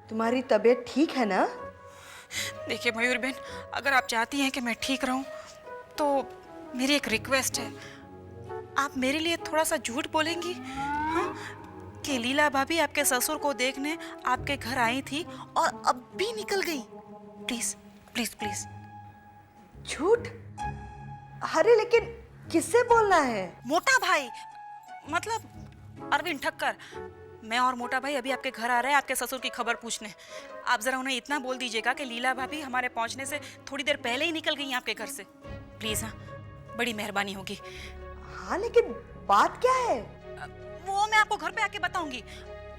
तुम्हारी तबीयत ठीक है ना? देखिए मयूर बहन, अगर आप चाहती हैं कि मैं ठीक रहूं तो मेरी एक रिक्वेस्ट है। आप मेरे लिए थोड़ा सा झूठ बोलेंगी, हाँ? कि लीला भाभी आपके ससुर को देखने आपके घर आई थी और अब भी निकल गई। Please please please. झूठ? अरे लेकिन किससे बोलना है? मोटा भाई, मतलब अरविंद ठक्कर। मैं और मोटा भाई अभी आपके घर आ रहे हैं आपके ससुर की खबर पूछने। आप जरा उन्हें इतना बोल दीजिएगा कि लीला भाभी हमारे पहुंचने से थोड़ी देर पहले ही निकल गई आपके घर से। प्लीज, हाँ, बड़ी मेहरबानी होगी। हाँ लेकिन बात क्या है? वो मैं आपको घर पे आके बताऊंगी।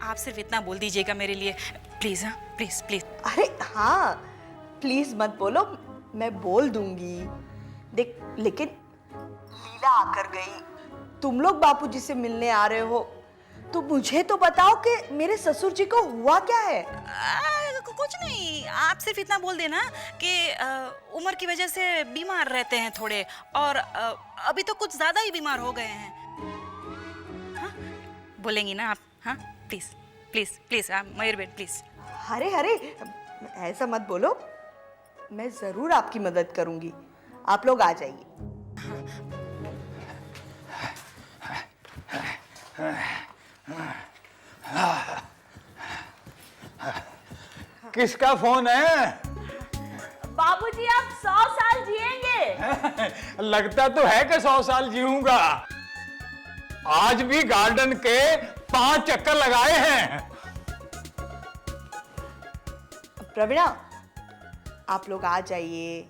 आप सिर्फ इतना बोल दीजिएगा मेरे लिए, प्लीज। हाँ प्लीज प्लीज। अरे हाँ, प्लीज मत बोलो, मैं बोल दूंगी। देख, लेकिन लीला आकर गई, तुम लोग बापूजी से मिलने आ रहे हो, तो मुझे तो बताओ कि मेरे ससुर जी को हुआ क्या है? कुछ नहीं, आप सिर्फ इतना बोल देना कि उम्र की वजह से बीमार रहते हैं थोड़े, और अभी तो कुछ ज्यादा ही बीमार हो गए हैं। हाँ? बोलेंगी ना आप? हाँ please please please, Mayur Ben please. अरे अरे, ऐसा मत बोलो, मैं जरूर आपकी मदद करूंगी। आप लोग आ जाइए। किसका फोन है? बाबूजी, आप 100 साल जिएंगे। लगता तो है कि 100 साल जीऊंगा। आज भी गार्डन के 5 चक्कर लगाए हैं। प्रवीणा, आप लोग आ जाइए,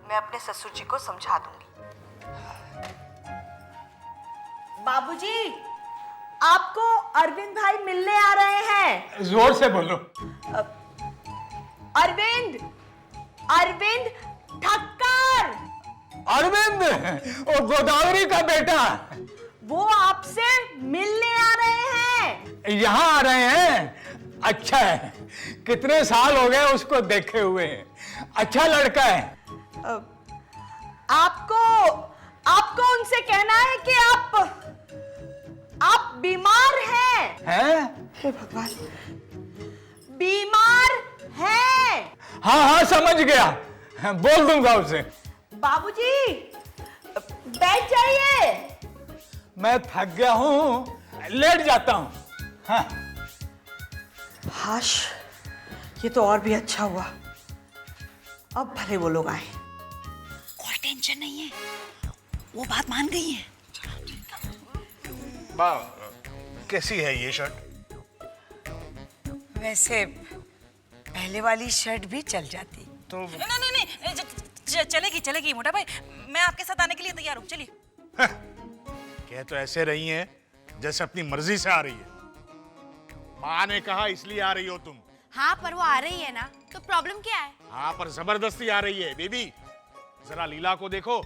मैं अपने ससुर जी को समझा दूंगी। बाबूजी, आपको अरविंद भाई मिलने आ रहे हैं। जोर से बोलो। अरविंद, अरविंद ठक्कर। अरविंद, ओ गोदावरी का बेटा। वो आपसे मिलने आ रहे हैं। यहाँ आ रहे हैं? अच्छा है, कितने साल हो गए उसको देखे हुए। अच्छा लड़का है। आपको उनसे कहना है कि आप बीमार हैं। हैं? हे भगवान, बीमार हैं। हाँ हाँ, समझ गया, बोल दूंगा उसे। बाबूजी, बैठ जाइए। मैं थक गया हूँ, लेट जाता हूँ। हाँ। हाश, ये तो और भी अच्छा हुआ। अब भले वो लोग आए। कोई टेंशन नहीं है, वो बात मान गई है। कैसी है ये शर्ट? वैसे पहले वाली शर्ट भी चल जाती तो नहीं नहीं नहीं, चलेगी चलेगी मोटा भाई, मैं आपके साथ आने के लिए तैयार हूँ, चलिए। कह तो ऐसे रही हैं जैसे अपनी मर्जी से आ रही है। माँ ने कहा इसलिए आ रही हो तुम। हाँ पर वो आ रही है ना, तो प्रॉब्लम क्या है? हाँ पर जबरदस्ती आ रही है। बेबी, जरा लीला को देखो,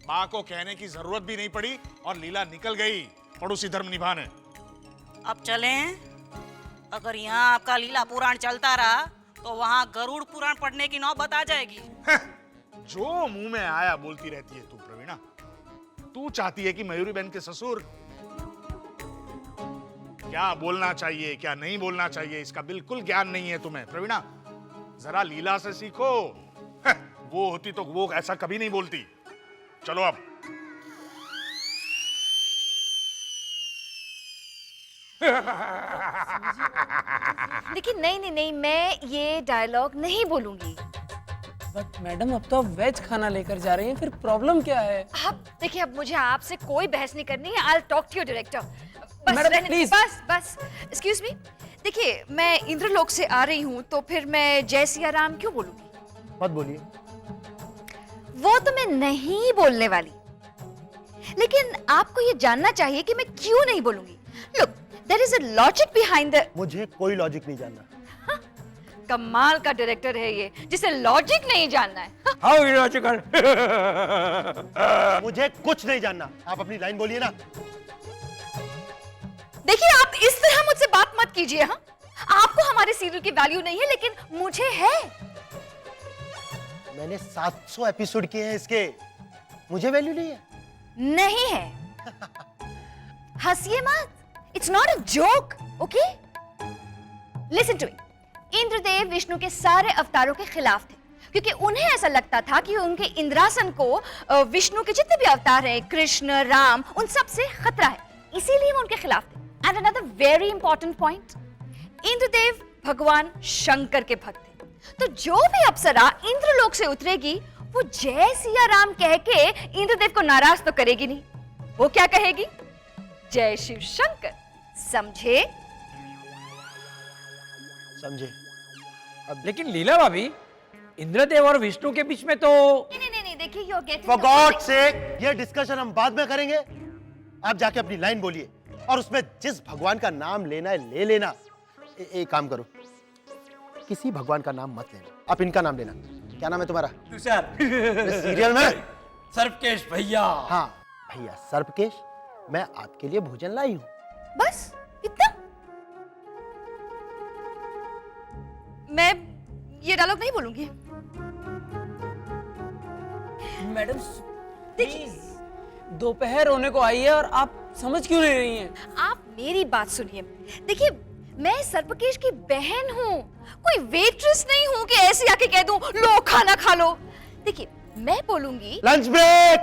माँ को कहने की जरूरत भी नहीं पड़ी और लीला निकल गई पड़ोसी धर्म निभाने। अब चलें? अगर यहाँ आपका लीला पुराण चलता रहा तो वहाँ गरुड़ पुराण पढ़ने की नौबत आ जाएगी। जो मुंह में आया बोलती रहती है तू प्रवीणा। तू चाहती है कि मयूरी बहन के ससुर क्या बोलना चाहिए क्या नहीं बोलना चाहिए इसका बिल्कुल ज्ञान नहीं है तुम्हें प्रवीणा। जरा लीला से सीखो। वो होती तो वो ऐसा कभी नहीं बोलती। चलो अब। लेकिन नहीं नहीं नहीं, मैं ये डायलॉग नहीं बोलूंगी। बट मैडम, अब तो आप वेज खाना लेकर जा रही हैं, फिर प्रॉब्लम क्या है? अब देखिए, अब मुझे आपसे कोई बहस नहीं करनी है। I'll talk to your director। बस मैडम, रहने- प्लीज। बस एक्सक्यूज मी। देखिए, मैं इंद्रलोक से आ रही हूँ, तो फिर मैं जय सिया राम क्यों बोलूंगी? मत बोलिए। वो तो मैं नहीं बोलने वाली, लेकिन आपको ये जानना चाहिए कि मैं क्यों नहीं बोलूंगी। Look, there is a logic behind the. मुझे कोई लॉजिक नहीं जानना। कमाल का डायरेक्टर है ये, जिसे लॉजिक नहीं जानना है। How illogical. मुझे कुछ नहीं जानना। आप अपनी लाइन बोलिए ना। देखिए, आप इस तरह मुझसे बात मत कीजिए। हाँ, आपको हमारे सीरियल की वैल्यू नहीं है, लेकिन मुझे है। मैंने 700 एपिसोड किए हैं इसके, मुझे वैल्यू नहीं है? नहीं है। हंसिए मत, it's not a joke, okay? Listen to me. Indradev Indradev Vishnu के सारे अवतारों के खिलाफ थे, क्योंकि उन्हें ऐसा लगता था कि उनके इंद्रासन को विष्णु के जितने भी अवतार हैं, कृष्ण, राम, उन सब से खतरा है, इसीलिए वो उनके खिलाफ थे। And another very important point, Indradev भगवान शंकर के भक्त थे, तो जो भी अप्सरा इंद्रलोक से उतरेगी वो जय सिया राम कह के इंद्रदेव को नाराज तो करेगी नहीं, वो क्या कहेगी? जय शिव शंकर। समझे? समझे? लेकिन लीला भाभी, इंद्रदेव और विष्णु के बीच में तो नहीं, देखिए, you are getting For God's sake, ये डिस्कशन हम बाद में करेंगे। आप जाके अपनी लाइन बोलिए और उसमें जिस भगवान का नाम लेना है ले लेना। एक काम करो, किसी भगवान का नाम मत लेना, आप इनका नाम लेना। क्या नाम है तुम्हारा? तुषार। सीरियल में सर्वकेश भैया। हाँ भैया सर्पकेश, मैं आपके लिए भोजन लाई हूँ। बस इतना? मैं ये डायलॉग नहीं बोलूंगी। मैडम प्लीज, दोपहर होने को आई है और आप समझ क्यों नहीं रही हैं? आप मेरी बात सुनिए। देखिए, मैं सर्पकेश की बहन हूँ, कोई वेट्रेस नहीं हूँ कि ऐसे आके कह दूं लो खाना खा लो। देखिए, मैं बोलूंगी लंच ब्रेक,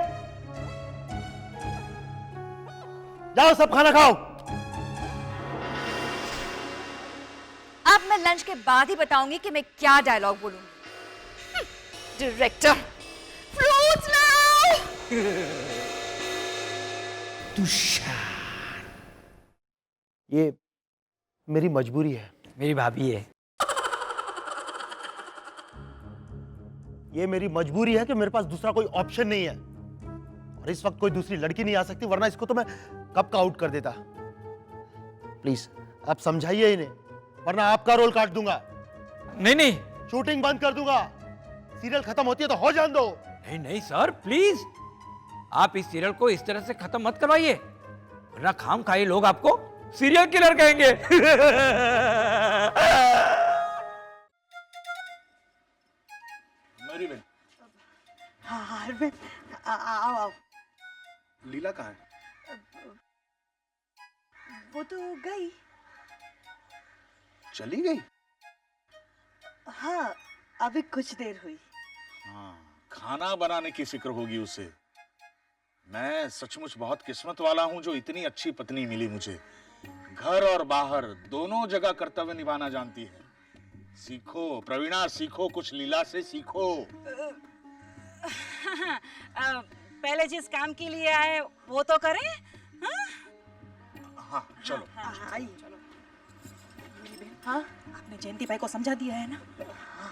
जाओ सब खाना खाओ। अब मैं लंच के बाद ही बताऊंगी कि मैं क्या डायलॉग बोलूंगी। डायरेक्टर, फ्रूट्स लाओ। ये मेरी मजबूरी है, मेरी भाभी है। ये मेरी मजबूरी है कि मेरे पास दूसरा कोई ऑप्शन नहीं है, और इस वक्त कोई दूसरी लड़की नहीं आ सकती, वरना इसको तो मैं कब का आउट कर देता। प्लीज आप समझाइए इन्हें, वरना आपका रोल काट दूंगा। नहीं, शूटिंग बंद कर दूंगा। सीरियल खत्म होती है तो हो जान दो। नहीं सर, प्लीज आप इस सीरियल को इस तरह से खत्म मत करवाइए, वरना खाम खाई लोग आपको सीरियल किलर कहेंगे। मेरी बहन, हाँ अरविंद, आओ आओ। लीला कहाँ है? वो तो गई। चली गई? हाँ, अभी कुछ देर हुई। हाँ, खाना बनाने की फिक्र होगी उसे। मैं सचमुच बहुत किस्मत वाला हूं जो इतनी अच्छी पत्नी मिली मुझे। घर और बाहर दोनों जगह कर्तव्य निभाना जानती है। सीखो प्रवीणा, सीखो, कुछ लीला से सीखो। पहले जिस काम के लिए आए वो तो करें। हाँ चलो। आई। हाँ, आपने जयंती भाई को समझा दिया है ना?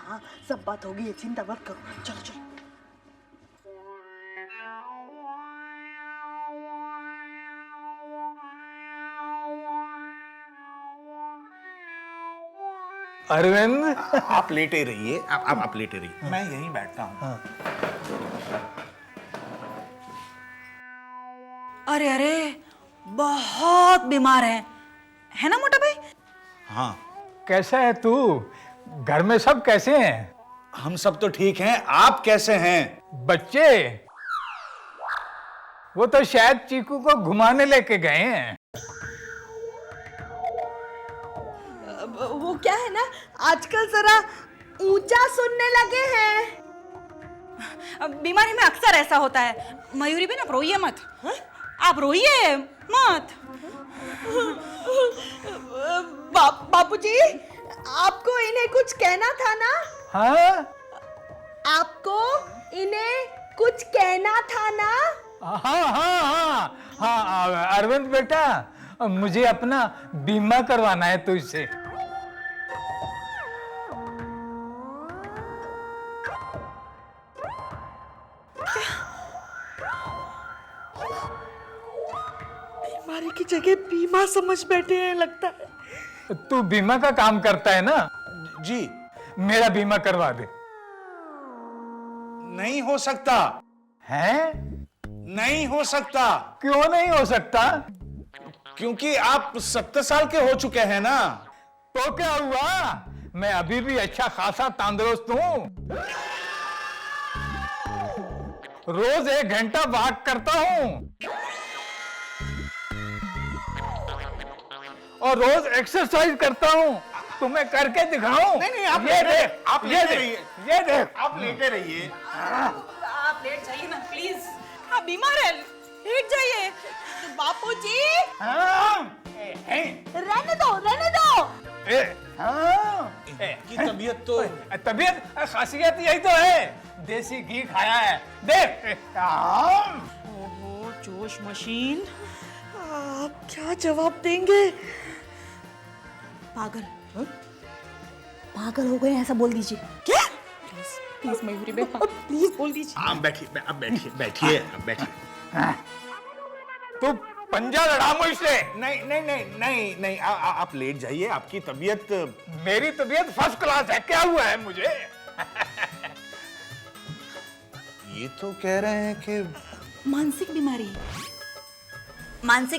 हाँ, सब बात होगी, चिंता मत करो। चलो चलो। अरविंद, आप लेटे रहिए, आप लेटे रहिए, मैं यहीं बैठता हूँ। अरे अरे, बहुत बीमार है ना मोटा भाई? हाँ, कैसा है तू? घर में सब कैसे हैं? हम सब तो ठीक हैं। आप कैसे हैं? बच्चे? वो तो शायद चीकू को घुमाने लेके गए हैं। वो क्या है ना, आजकल जरा ऊंचा सुनने लगे हैं। बीमारी में अक्सर ऐसा होता है। मयूरी बहन, आप रोइए मत। आप रोइए मत। बापूजी, आपको इन्हें कुछ कहना था ना? हाँ आपको इन्हें कुछ कहना था ना? हाँ हाँ हाँ हाँ, अरविंद बेटा, मुझे अपना बीमा करवाना है तुझसे। बीमारी की जगह बीमा समझ बैठे हैं लगता है। तू बीमा का काम करता है ना? जी। मेरा बीमा करवा दे। नहीं हो सकता। हैं? नहीं हो सकता। क्यों नहीं हो सकता? क्योंकि आप 70 साल के हो चुके हैं ना। तो क्या हुआ, मैं अभी भी अच्छा खासा तंदुरुस्त हूं। रोज 1 घंटा वॉक करता हूं और रोज एक्सरसाइज करता हूं। तुम्हें करके दिखाऊं? नहीं, आप ये लेटे देख, रहिए, आप ये लेटे देख, रहिए। ये देख। आप लेटे रहिए। आप लेट जाइए ना प्लीज। आप बीमार है, लेट जाइए। बापूजी रहने दो। की तबीयत तो तबीयत खासियत यही तो है, देसी घी खाया है। देख ओहो जोश मशीन। आप क्या जवाब देंगे? पागल हो गए ऐसा बोल दीजिए। क्या? प्लीज मयूरी बहन, प्लीज बोल दीजिए। आप बैठिए, आप बैठिए। तू पंजा लड़ा मुझसे। नहीं, आप लेट जाइए। आपकी तबीयत मेरी तबीयत फर्स्ट क्लास है। क्या हुआ है मुझे? ये तो कह रहे हैं कि मानसिक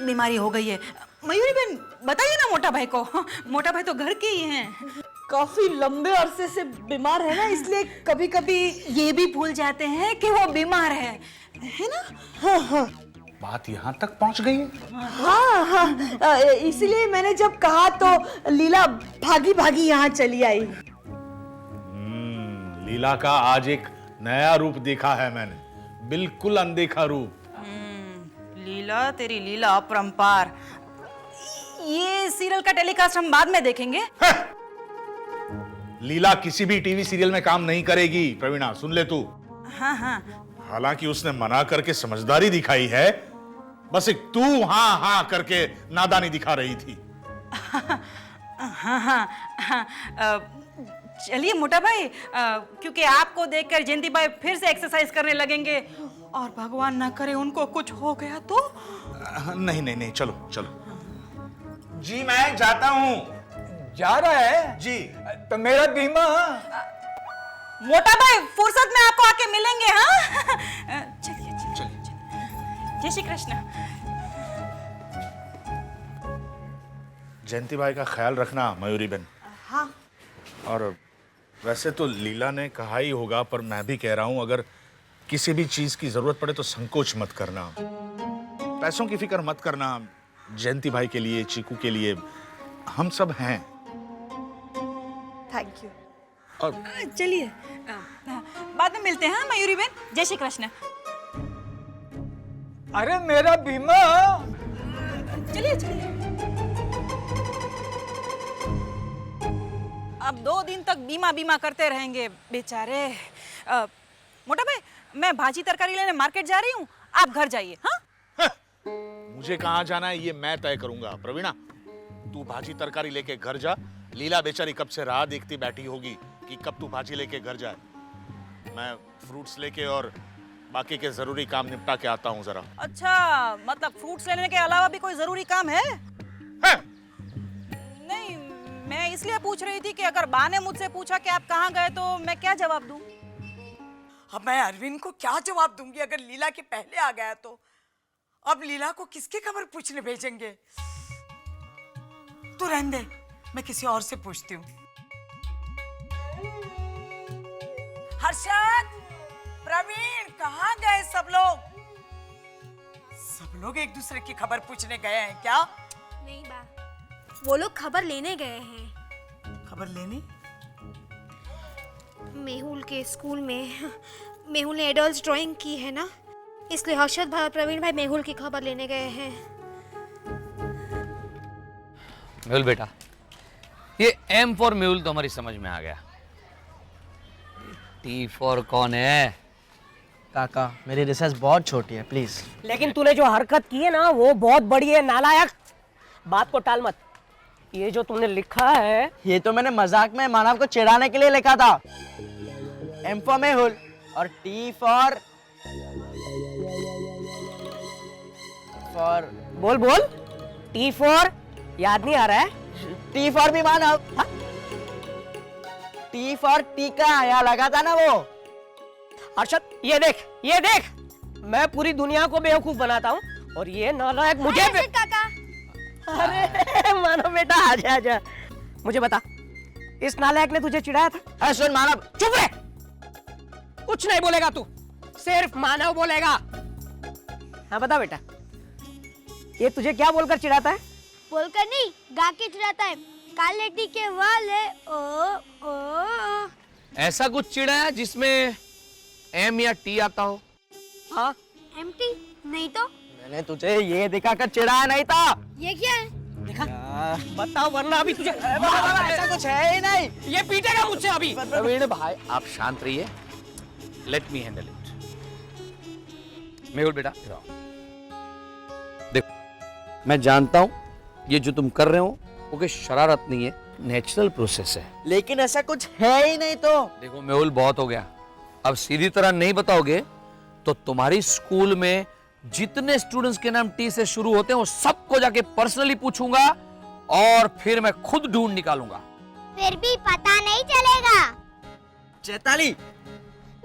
बीमारी हो गई है। मयूरी बहन बताइए ना मोटा भाई को। मोटा भाई तो घर के ही हैं। काफी लंबे अरसे से बीमार है ना, इसलिए कभी कभी ये भी भूल जाते हैं कि वो बीमार है ना? बात यहाँ तक पहुँच गई है। हाँ, इसलिए मैंने जब कहा तो लीला भागी भागी यहाँ चली आई। लीला का आज एक नया रूप देखा है मैंने, बिल्कुल अनदेखा रूप। लीला तेरी लीला अपरंपार। ये सीरियल का टेलीकास्ट हम बाद में देखेंगे। लीला किसी भी टीवी सीरियल में काम नहीं करेगी प्रवीणा, सुन ले तू। हाँ। हालांकि उसने मना करके समझदारी दिखाई है, बस एक तू हाँ करके नादानी दिखा रही थी। चलिए मोटा भाई, क्योंकि आपको देखकर जयंती भाई फिर से एक्सरसाइज करने लगेंगे और भगवान ना करे उनको कुछ हो गया तो। नहीं, चलो। जी मैं जाता हूँ। जा रहा है जी। तो मेरा बीमा? मोटा भाई फुर्सत में आपको आके मिलेंगे। हाँ चलिए। जय श्री कृष्ण। जयंती भाई का ख्याल रखना मयूरी बहन। हाँ। और वैसे तो लीला ने कहा ही होगा, पर मैं भी कह रहा हूं, अगर किसी भी चीज की जरूरत पड़े तो संकोच मत करना, पैसों की फिक्र मत करना। जयंती भाई के लिए, चीकू के लिए हम सब हैं। Thank you. और चलिए बाद में मिलते हैं। मयूरी बहन जय श्री कृष्ण। अरे मेरा बीमा? चलिए। अब 2 दिन तक बीमा करते रहेंगे बेचारे। मोटा भाई मैं भाजी तरकारी लेने मार्केट जा रही हूँ, आप घर जाइए। हाँ मुझे कहाँ जाना है ये मैं तय करूंगा। प्रवीणा तू भाजी तरकारी लेके घर जा। लीला बेचारी कब से राह देखती बैठी होगी कि कब तू भाजी लेके घर जाए। मैं फ्रूट्स लेके और बाकी के जरूरी काम निपटा के आता हूँ जरा। अच्छा, मतलब फ्रूट्स लेने के अलावा भी कोई जरूरी काम है? नहीं, मैं इसलिए पूछ रही थी कि अगर बा ने मुझसे पूछा कि आप कहाँ गए तो मैं क्या जवाब दूं? अब मैं अरविंद को क्या जवाब दूंगी अगर लीला के पहले आ गया तो? अब लीला को किसकी खबर पूछने भेजेंगे? तू रहने दे, मैं किसी और से पूछती हूँ। हर्षद, प्रवीण, कहाँ गए सब लोग? सब लोग एक दूसरे की खबर पूछने गए हैं क्या? नहीं बा, वो लोग खबर लेने गए हैं। खबर लेने? मेहुल के स्कूल में मेहुल ने एडल्ट ड्राइंग की है ना, इसलिए हर्षद भाई और प्रवीण भाई मेहुल की खबर लेने गए हैं। मेहुल बेटा, ये एम फॉर मेहुल तो हमारी समझ में आ गया। टी फॉर कौन है? काका, मेरी रिसर्च बहुत छोटी है, प्लीज। लेकिन तूने जो हरकत की है ना वो बहुत बड़ी है, नालायक। बात को टाल मत। ये जो तूने लिखा है, ये तो मैंने मजाक में मानव को चिढ़ाने के लिए लिखा था। एम फॉर मेहुल और टी फॉर बोल। टी फॉर याद नहीं आ रहा है? टी फॉर भी मानव। टी फॉर टीका, यहाँ लगा था ना वो। हर्षद, ये देख, मैं पूरी दुनिया को बेवकूफ बनाता हूँ और ये नालायक मुझे काका। अरे मानो बेटा, आजा। मुझे बता, इस नालायक ने तुझे चिढ़ाया था? सुन मानव, चुप रहे, कुछ नहीं बोलेगा तू, सिर्फ मानव बोलेगा। हाँ बता बेटा, ये तुझे क्या बोलकर चिढ़ाता है? बोलकर नहीं, गा के चिढ़ाता है। काले टीके वाले ओ ओ। ऐसा कुछ चिड़ा है जिसमें एम या टी आता हो? हाँ, एम्प्टी नहीं तो मैंने तुझे ये दिखाकर चिढ़ाया नहीं था। ये क्या है? देखा? बताओ वरना अभी तुझे ऐसा कुछ है ही नहीं। ये पीटेगा मुझसे अभी। प्रवीण भाई आप शांत रहिए, let me handle it. Mehul बेटा इधर आओ। देखो मैं जानता हूं ये जो तुम कर रहे हो वो कोई शरारत नहीं है, नेचुरल प्रोसेस है। लेकिन ऐसा कुछ है ही नहीं तो। देखो मेहुल बहुत हो गया, अब सीधी तरह नहीं बताओगे तो तुम्हारी स्कूल में जितने स्टूडेंट्स के नाम टी से शुरू होते हैं वो सबको जाके पर्सनली पूछूंगा और फिर मैं खुद ढूंढ निकालूंगा। फिर भी पता नहीं चलेगा। चैताली,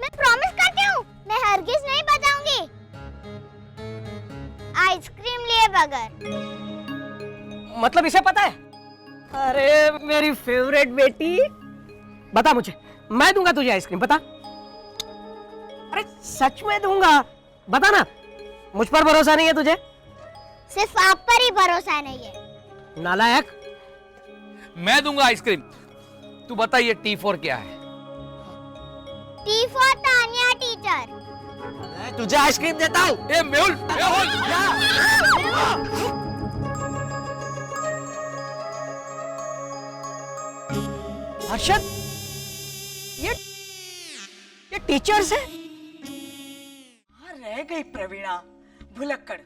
मैं प्रॉमिस करती हूँ मैं हरगिज नहीं बताऊंगी, आइसक्रीम लिए बगैर। मतलब इसे पता है? अरे मेरी फेवरेट बेटी, बता मुझे, मैं दूंगा तुझे आइसक्रीम, बता। अरे सच में दूंगा, बता ना। मुझ पर भरोसा नहीं है तुझे? सिर्फ आप पर ही भरोसा नहीं है। नालायक। मैं दूंगा आइसक्रीम, तू बता ये टी फॉर क्या है? T for Tania teacher. मैं तुझे आइसक्रीम देता हूँ। ए मेहुल, हर्षद, ये टीचर्स है? हाँ, रह गई प्रवीणा, भुलक्कड़।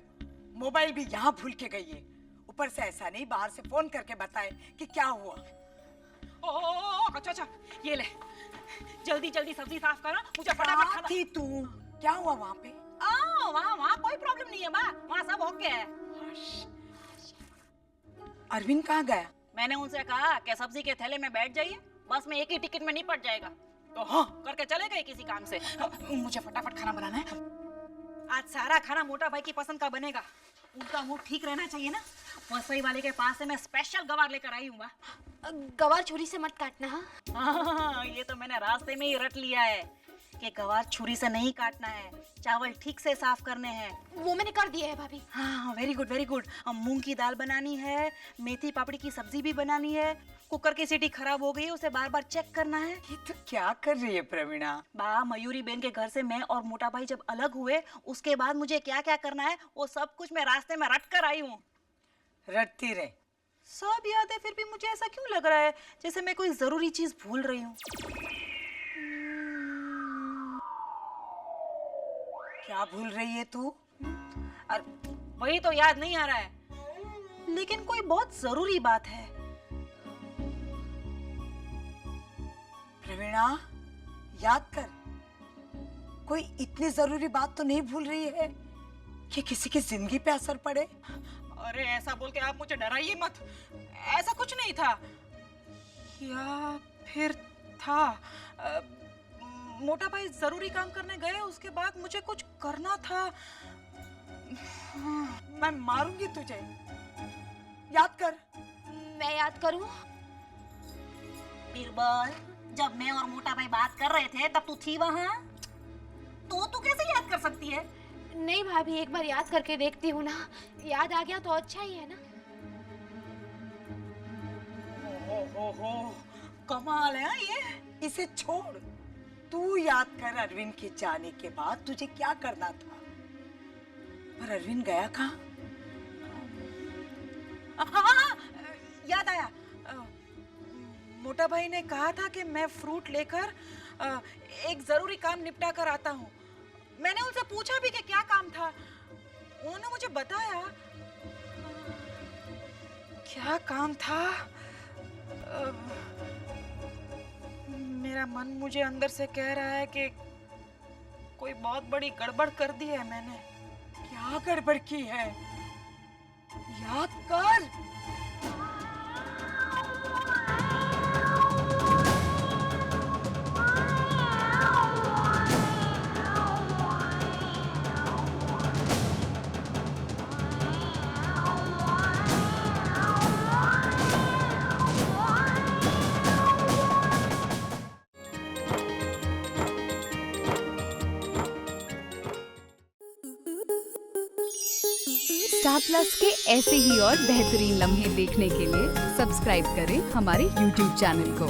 मोबाइल भी यहाँ भूल के गई है। ऊपर से ऐसा नहीं बाहर से फोन करके बताए कि क्या हुआ। ओ अच्छा, ये ले, जल्दी जल्दी सब्जी साफ करो, मुझे फटाफट खाना। थी तू, क्या हुआ वहाँ पे? वहाँ कोई प्रॉब्लम नहीं है माँ, वहाँ सब ओके है। अरविंद कहाँ गया? मैंने उनसे कहा कि सब्जी के थैले में बैठ जाइए, बस में एक ही टिकट में निपट जाएगा। तो हाँ करके चले गए किसी काम से। मुझे फटाफट खाना बनाना है। आज सारा खाना मोटा भाई की पसंद का बनेगा, उनका मूड ठीक रहना चाहिए ना। वसई वाले के पास से मैं स्पेशल गवार लेकर आई हूँ। गवार छुरी से मत काटना। हाँ, ये तो मैंने रास्ते में ही रट लिया है कि गवार छुरी से नहीं काटना है, चावल ठीक से साफ करने हैं। वो मैंने कर दिया है भाभी। हाँ, वेरी गुड वेरी गुड। मूंग की दाल बनानी है, मेथी पापड़ी की सब्जी भी बनानी है। कुकर की सीटी खराब हो गई, उसे बार बार चेक करना है। ये तो क्या कर रही है प्रवीणा? बा मयूरी बेन के घर से मैं और मोटा भाई जब अलग हुए उसके बाद मुझे क्या क्या करना है वो सब कुछ मैं रास्ते में रट कर आई हूँ। रटती रहे। सब याद है, फिर भी मुझे ऐसा क्यों लग रहा है जैसे मैं कोई जरूरी चीज भूल रही हूँ। क्या भूल रही है तू? वही तो याद नहीं आ रहा है, लेकिन कोई बहुत जरूरी बात है। प्रवीणा, याद कर, कोई इतनी जरूरी बात तो नहीं भूल रही है कि किसी की जिंदगी पे असर पड़े? अरे ऐसा बोल के आप मुझे डराइए मत, ऐसा कुछ नहीं था। या फिर था? मोटा भाई जरूरी काम करने गए, उसके बाद मुझे कुछ करना था। मैं मारूंगी तुझे, याद कर। मैं याद करूं? बीरबल, जब मैं और मोटा भाई बात कर रहे थे तब तू थी वहां, तो तू कैसे याद कर सकती है? नहीं भाभी, एक बार याद करके देखती हूँ ना, याद आ गया तो अच्छा ही है ना। हो, कमाल है ये। इसे छोड़, तू याद कर अरविंद के जाने के बाद तुझे क्या करना था। पर अरविंद गया कहाँ? हाँ, याद आया। मोटा भाई ने कहा था कि मैं फ्रूट लेकर एक जरूरी काम निपटा कर आता हूँ। मैंने उनसे पूछा भी कि क्या काम था, उन्होंने मुझे बताया। क्या काम था? मेरा मन मुझे अंदर से कह रहा है कि कोई बहुत बड़ी गड़बड़ कर दी है मैंने। क्या गड़बड़ की है? याद कर। स्टार प्लस के ऐसे ही और बेहतरीन लम्हे देखने के लिए सब्सक्राइब करें हमारे YouTube चैनल को।